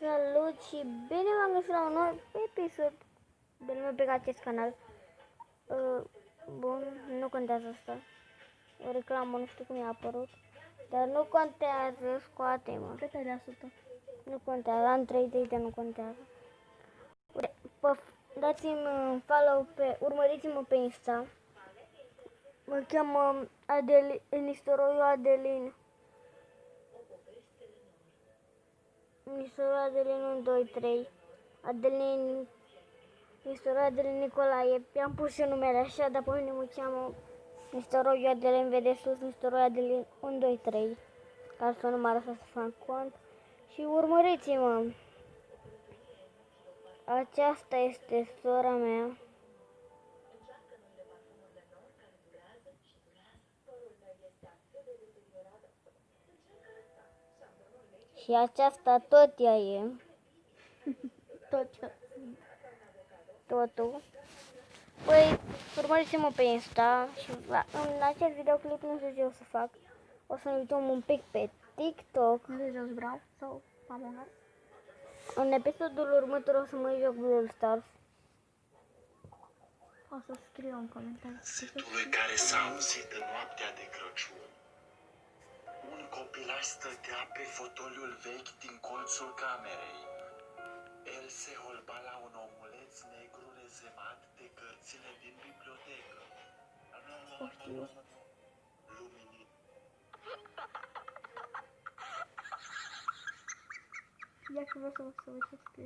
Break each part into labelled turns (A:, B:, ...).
A: Salut și bine v-am găsit la un nou episod de nume pe acest canal. Bun, nu contează asta. O reclamă, nu știu cum i-a apărut. Dar nu contează, scoate-mă.
B: Cât ai de 100?
A: Nu contează, am 3 de nu contează. Dați-mi follow urmăriți-mă pe Insta. Mă cheamă Nistoroiu Adelin. Nistoroiu Adelin 1, 2, 3. Adelin Nistoroiu Adelin Nicolae. I-am pus eu numele așa, dar pe mine mă cheamă Nistoroiu Adelin, vedeți sus, Nistoroiu Adelin 1, 2, 3. Ca să nu mă arăt să fac cont. Și urmăriți-mă. Aceasta este sora mea. Și aceasta tot ea e. Totul. Păi, urmăriți-mă pe Insta și în acest videoclip nu știu ce o să fac. O să ne uităm un pic pe TikTok.
B: Nu de jos vreau sau Among Us?
A: În episodul următor o să mă joc Brawl Stars.
B: O să scriu în comentarii.
C: Setului care s-a auzit în noaptea de Crăciun. Un copilaș stătea pe fotoliul vechi din colțul camerei. El se holba la un omuleț negru rezemat de cărțile din bibliotecă.
B: O știu.
C: Luminit.
B: Ia că vreau să văd ce scrie.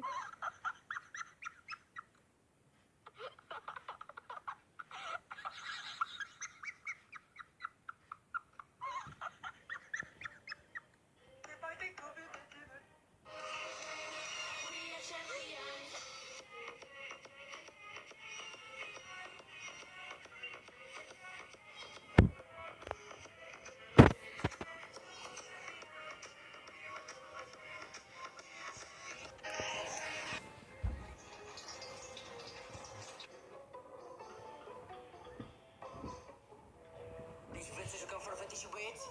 D: Deci vreți să jucăm fără fete și băieți?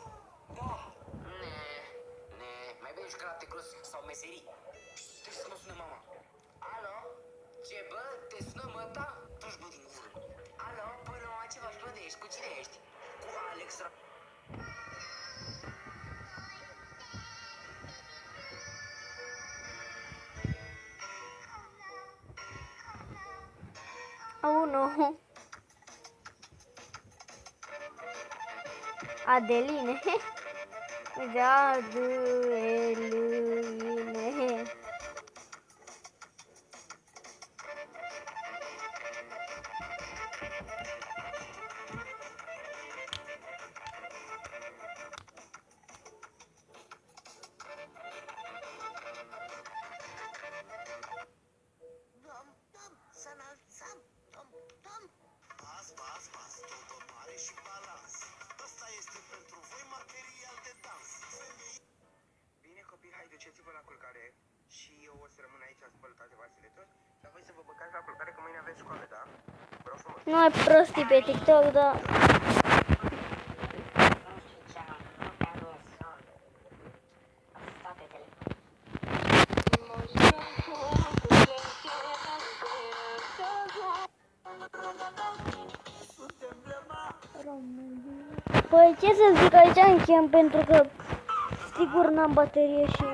D: Da! Ne, mai bine jucăm la teclos sau meserii. Trebuie să mă sună mama. Alo? Ce bă? Te sună măta? Tu-și bă din gură. Alo? Păi nu, ce faci bă de ești? Cu cine ești? Cu Alex.
A: Oh no. Adeline. Uite, Adeline.
D: Să înălțăm.
C: Pas, totul mare și balans. Ăsta este pentru voi material de dans.
D: Bine copii, hai duceți-vă la culcare și eu o să rămân aici, spăl toate vasele tot și apoi să vă băgați la culcare că mâine aveți școală, da? Vă rog frumos.
A: Nu ai prostii pe TikTok, da. Păi ce să zic, aici închem pentru că sigur n-am baterie și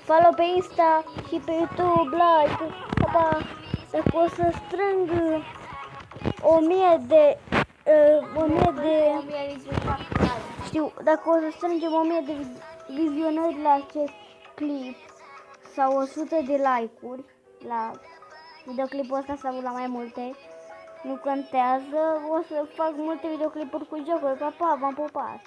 A: follow pe Insta și pe YouTube, like, da, dacă o să strâng 1000 de știu, dacă o să strângem 1000 de vizionări la acest clip sau 100 de like-uri la videoclipul ăsta sau la mai multe, nu contează, o să fac multe videoclipuri cu jocuri, pa, v-am pupat!